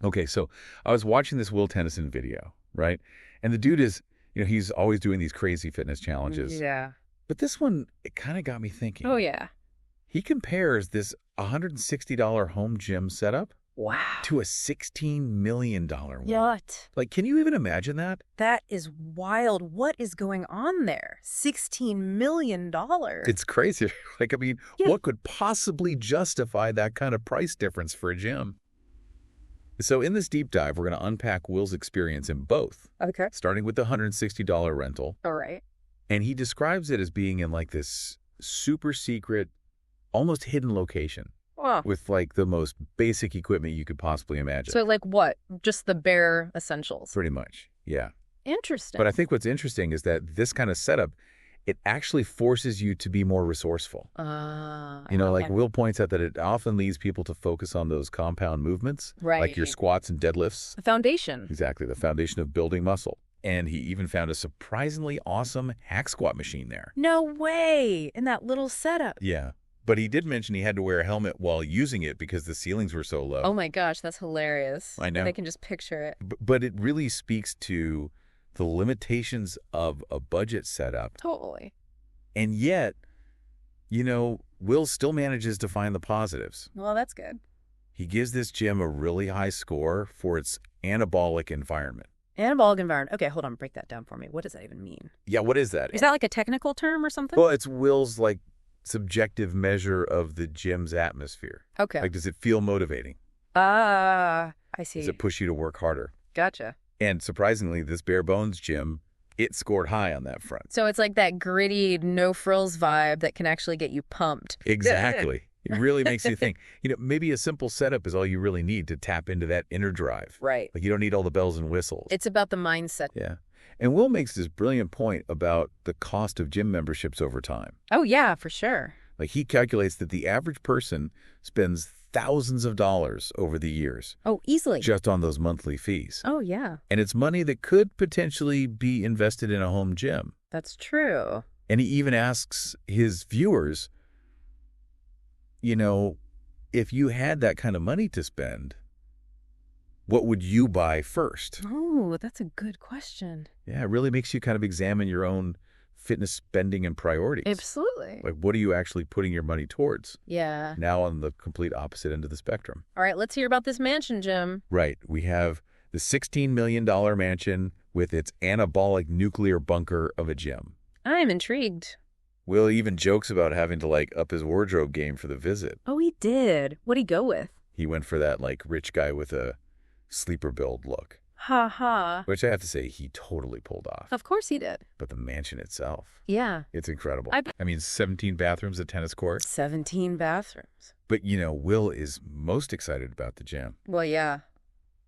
Okay, so I was watching this Will Tennyson video, right? And the dude is, he's always doing these crazy fitness challenges. Yeah. But this one, it kind of got me Oh, thinking. yeah. He compares this $160 home gym setup Wow. to a $16 million one. What? Like, can you even imagine that? That is wild. What is going on there? $16 million. It's crazy. Like, I mean, Yeah. what could possibly justify that kind of price difference for a gym? So in this deep dive, we're going to unpack Will's experience in both, Okay. starting with the $160 rental. All right. And he describes it as being in like this super secret, almost hidden location Wow. with like the most basic equipment you could possibly imagine. So like what? Just the bare essentials. Pretty much, yeah. Interesting. But I think what's interesting is that this kind of setup, it actually forces you to be more resourceful. Like okay. Will points out that it often leads people to focus on those compound movements, Right. like your squats and deadlifts. The foundation. Exactly, the foundation of building muscle. And he even found a surprisingly awesome hack squat machine there. No way. In that little setup. Yeah. But he did mention he had to wear a helmet while using it because the ceilings were so low. Oh my gosh, that's hilarious. I know. I can just picture it. But it really speaks to the limitations of a budget setup. Totally. And yet, Will still manages to find the positives. Well, that's good. He gives this gym a really high score for its anabolic environment. Anabolic environment. Okay, hold on. Break that down for me. What does that even mean? Yeah, what is that? Is that like a technical term or something? Well, it's Will's subjective measure of the gym's atmosphere. Okay. Like, does it feel motivating? I see. Does it push you to work harder? Gotcha. And surprisingly, this bare bones gym, it scored high on that front. So it's like that gritty, no frills vibe that can actually get you pumped. Exactly. It really makes you think, maybe a simple setup is all you really need to tap into that inner drive. Right. Like, you don't need all the bells and whistles. It's about the mindset. Yeah. And Will makes this brilliant point about the cost of gym memberships over time. Oh, yeah, for sure. Like, he calculates that the average person spends thousands of dollars over the years Oh, easily. just on those monthly fees. Oh, yeah. And it's money that could potentially be invested in a home gym. That's true. And he even asks his viewers, if you had that kind of money to spend, what would you buy first? Oh, that's a good question. Yeah, it really makes you kind of examine your own fitness spending and priorities. Absolutely. Like, what are you actually putting your money towards? Yeah. Now on the complete opposite end of the spectrum. All right, let's hear about this mansion, Jim. Right. We have the $16 million mansion with its anabolic nuclear bunker of a gym. I'm intrigued. Will even jokes about having to up his wardrobe game for the visit. Oh, he did. What'd he go with? He went for that rich guy with a sleeper build look, Ha ha. which I have to say he totally pulled off. Of course he did. But the mansion itself, Yeah. it's incredible. I- I mean, 17 bathrooms, a tennis court. 17 bathrooms. But, Will is most excited about the gym. Well, yeah.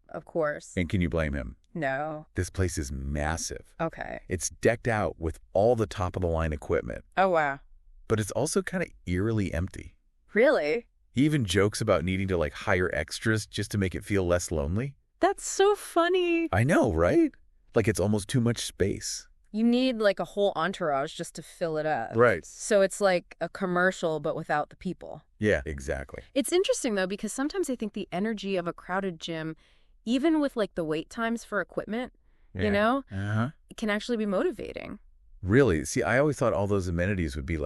Of course. And can you blame him? No. This place is massive. Okay. It's decked out with all the top-of-the-line equipment, Oh, wow. but it's also kind of eerily empty. Really? He even jokes about needing to hire extras just to make it feel less lonely. That's so funny. I know, right? Like, it's almost too much space. You need a whole entourage just to fill it up. Right. So it's like a commercial, but without the people. Yeah, exactly. It's interesting, though, because sometimes I think the energy of a crowded gym, even with the wait times for equipment, Uh-huh. it can actually be motivating. Really? See, I always thought all those amenities would be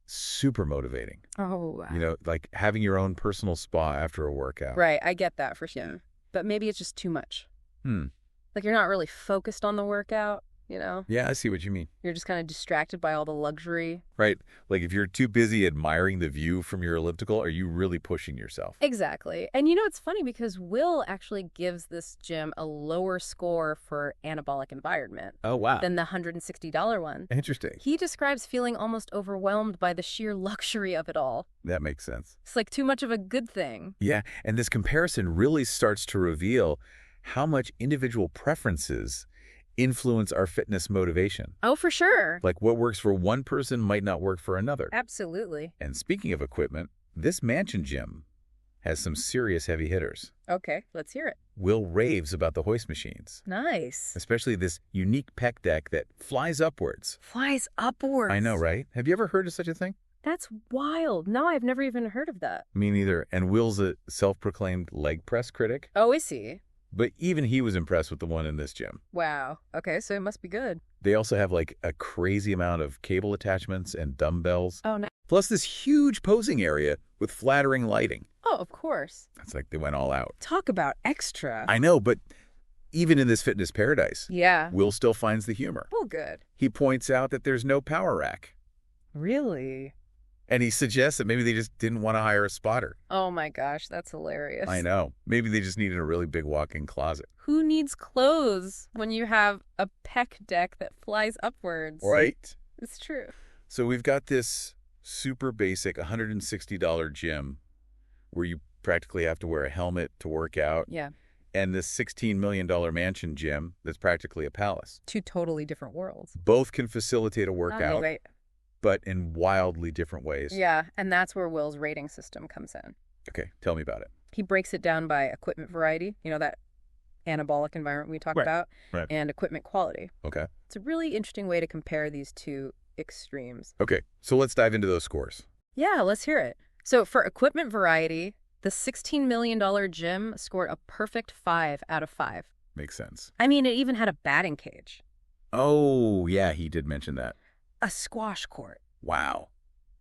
super motivating. Oh, wow. Like having your own personal spa after a workout. Right. I get that for sure. But maybe it's just too much. You're not really focused on the workout, Yeah, I see what you mean. You're just kind of distracted by all the luxury. Right. Like, if you're too busy admiring the view from your elliptical, are you really pushing yourself? Exactly. And it's funny because Will actually gives this gym a lower score for anabolic environment Oh, wow. than the $160 one. Interesting. He describes feeling almost overwhelmed by the sheer luxury of it all. That makes sense. It's too much of a good thing. Yeah, and this comparison really starts to reveal how much individual preferences influence our fitness motivation. Oh, for sure. Like, what works for one person might not work for another. Absolutely. And speaking of equipment, this mansion gym has some serious heavy hitters. Okay, let's hear it. Will raves about the hoist machines, Nice. especially this unique pec deck that flies upwards. Flies upwards. I know, right? Have you ever heard of such a thing? That's wild. No, I've never even heard of that. Me neither. And Will's a self-proclaimed leg press critic. Oh, is he? But even he was impressed with the one in this gym. Wow. Okay, so it must be good. They also have like a crazy amount of cable attachments and dumbbells. Oh, no. Plus this huge posing area with flattering lighting. Oh, of course. It's like they went all out. Talk about extra. I know, but even in this fitness paradise, Yeah. Will still finds the humor. Well, good. He points out that there's no power rack. Really? And he suggests that maybe they just didn't want to hire a spotter. Oh my gosh, that's hilarious. I know. Maybe they just needed a really big walk-in closet. Who needs clothes when you have a pec deck that flies upwards? Right. It's true. So we've got this super basic $160 gym where you practically have to wear a helmet to work out. Yeah. And this $16 million mansion gym that's practically a palace. Two totally different worlds. Both can facilitate a workout, Wait. but in wildly different ways. Yeah, and that's where Will's rating system comes in. Okay, tell me about it. He breaks it down by equipment variety, that anabolic environment we talked about, and equipment quality. Okay. It's a really interesting way to compare these two extremes. Okay, so let's dive into those scores. Yeah, let's hear it. So for equipment variety, the $16 million gym scored a perfect 5 out of 5. Makes sense. I mean, it even had a batting cage. Oh, yeah, he did mention that. A squash court. Wow.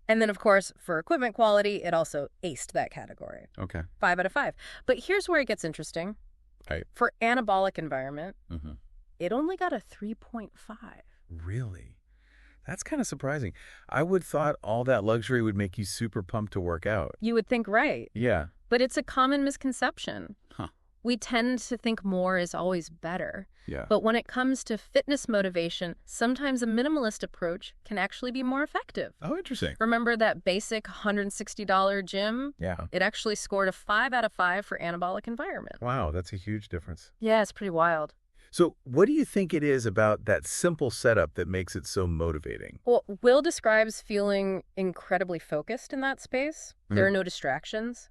And then, of course, for equipment quality, it also aced that category. Okay. 5 out of 5. But here's where it gets interesting. Right. For anabolic environment, Mm-hmm. it only got a 3.5. Really? That's kind of surprising. I would thought all that luxury would make you super pumped to work out. You would think right. Yeah. But it's a common misconception. Huh. We tend to think more is always better. Yeah. But when it comes to fitness motivation, sometimes a minimalist approach can actually be more effective. Oh, interesting. Remember that basic $160 gym? Yeah. It actually scored a 5 out of 5 for anabolic environment. Wow, that's a huge difference. Yeah, it's pretty wild. So what do you think it is about that simple setup that makes it so motivating? Well, Will describes feeling incredibly focused in that space. There are no distractions,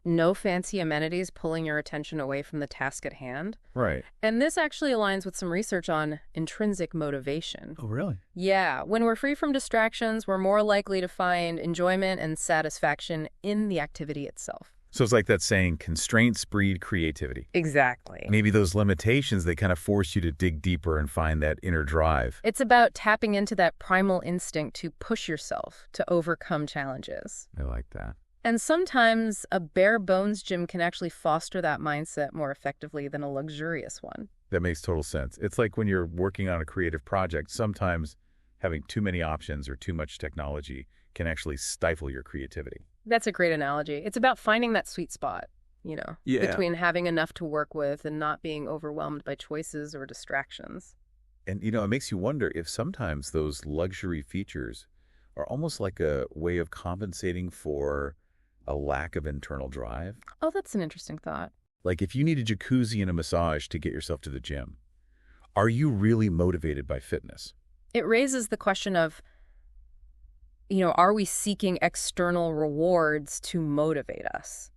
no fancy amenities pulling your attention away from the task at hand. Right. And this actually aligns with some research on intrinsic motivation. Oh, really? Yeah, when we're free from distractions, we're more likely to find enjoyment and satisfaction in the activity itself. So it's like that saying, constraints breed creativity. Exactly. Maybe those limitations, they kind of force you to dig deeper and find that inner drive. It's about tapping into that primal instinct to push yourself to overcome challenges. I like that. And sometimes a bare bones gym can actually foster that mindset more effectively than a luxurious one. That makes total sense. It's like when you're working on a creative project, sometimes having too many options or too much technology can actually stifle your creativity. That's a great analogy. It's about finding that sweet spot, Yeah. between having enough to work with and not being overwhelmed by choices or distractions. And, it makes you wonder if sometimes those luxury features are almost like a way of compensating for a lack of internal drive. Oh, that's an interesting thought. Like if you need a jacuzzi and a massage to get yourself to the gym, are you really motivated by fitness? It raises the question of, are we seeking external rewards to motivate us?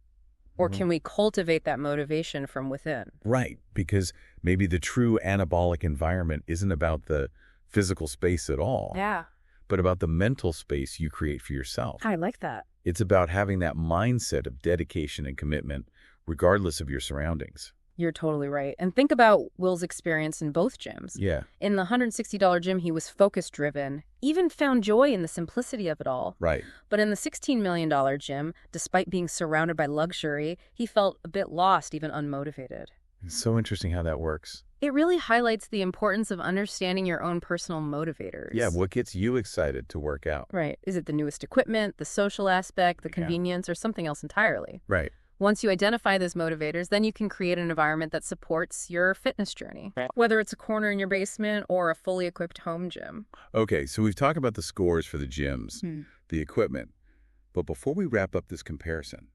Or can we cultivate that motivation from within? Right, because maybe the true anabolic environment isn't about the physical space at all, Yeah, but about the mental space you create for yourself. I like that. It's about having that mindset of dedication and commitment, regardless of your surroundings. You're totally right. And think about Will's experience in both gyms. Yeah, In the $160 gym, he was focus-driven, even found joy in the simplicity of it all. right. But in the $16 million gym, despite being surrounded by luxury, he felt a bit lost, even unmotivated. It's so interesting how that works. It really highlights the importance of understanding your own personal motivators. Yeah, what gets you excited to work out? Right. Is it the newest equipment, the social aspect, the Yeah. convenience, or something else entirely? Right. Once you identify those motivators, then you can create an environment that supports your fitness journey, whether it's a corner in your basement or a fully equipped home gym. Okay, so we've talked about the scores for the gyms, the equipment. But before we wrap up this comparison,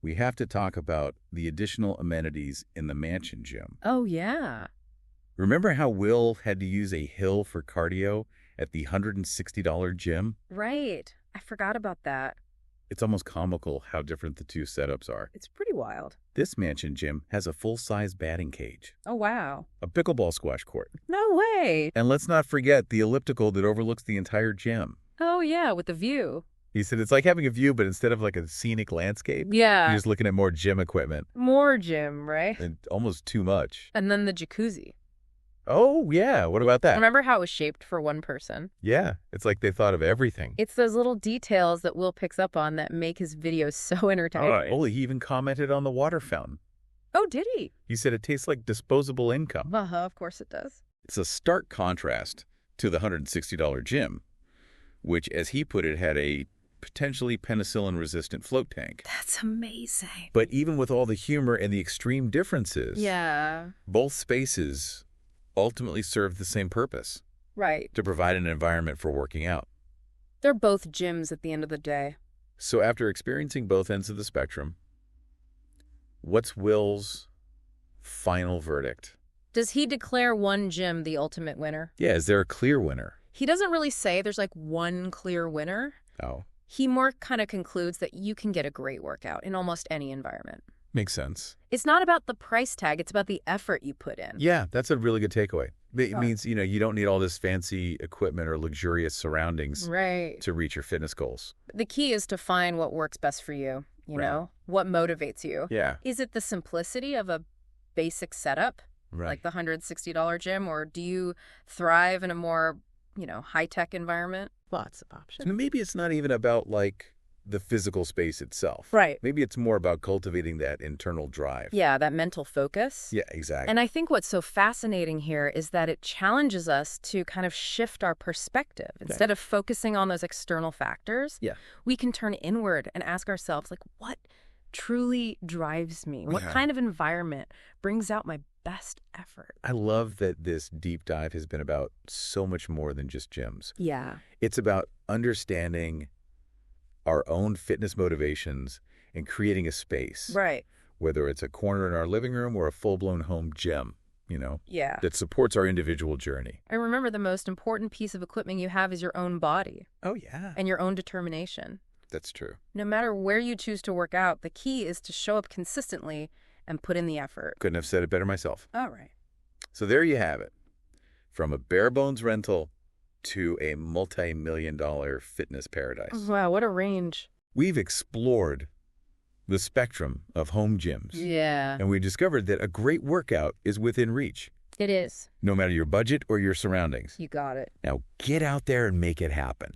we have to talk about the additional amenities in the mansion gym. Oh, yeah. Remember how Will had to use a hill for cardio at the $160 gym? Right. I forgot about that. It's almost comical how different the two setups are. It's pretty wild. This mansion gym has a full-size batting cage, Oh, wow. a pickleball squash court, No way. and let's not forget the elliptical that overlooks the entire gym. Oh, yeah, with the view. He said it's like having a view, but instead of like a scenic landscape, Yeah. you're just looking at more gym equipment. More gym, right? And almost too much. And then the jacuzzi. Oh, yeah. What about that? Remember how it was shaped for one person? Yeah. It's like they thought of everything. It's those little details that Will picks up on that make his videos so entertaining. Oh, he even commented on the water fountain. Oh, did he? He said it tastes like disposable income. Of course it does. It's a stark contrast to the $160 gym, which, as he put it, had a potentially penicillin-resistant float tank. That's amazing. But even with all the humor and the extreme differences, Yeah. both spaces ultimately serve the same purpose, Right. to provide an environment for working out. They're both gyms at the end of the day. So after experiencing both ends of the spectrum, what's Will's final verdict? Does he declare one gym the ultimate winner? Yeah, is there a clear winner? He doesn't really say there's like one clear winner. Oh, He more kind of concludes that you can get a great workout in almost any environment. makes sense. It's not about the price tag, it's about the effort you put in. Yeah, that's a really good takeaway. It Oh. means, you don't need all this fancy equipment or luxurious surroundings Right. to reach your fitness goals. The key is to find what works best for you, you Right. know? What motivates you. Yeah, Is it the simplicity of a basic setup, right. like the $160 gym, or do you thrive in a more, high-tech environment? Lots of options. So maybe it's not even about, like, the physical space itself. Right. Maybe it's more about cultivating that internal drive. Yeah, that mental focus. Yeah, exactly. And I think what's so fascinating here is that it challenges us to kind of shift our perspective. Instead of focusing on those external factors, Yeah. we can turn inward and ask ourselves, like, what truly drives me? What Yeah. kind of environment brings out my best effort? I love that this deep dive has been about so much more than just gyms. Yeah. It's about understanding our own fitness motivations and creating a space, Right. whether it's a corner in our living room or a full-blown home gym, Yeah. that supports our individual journey. And remember, the most important piece of equipment you have is your own body Oh, yeah. and your own determination. That's true. No matter where you choose to work out, the key is to show up consistently and put in the effort. Couldn't have said it better myself. All right. So there you have it. From a bare bones rental to a multi-million-dollar fitness paradise. Wow, what a range. We've explored the spectrum of home gyms. Yeah. And we discovered that a great workout is within reach, It is. no matter your budget or your surroundings. You got it. Now get out there and make it happen.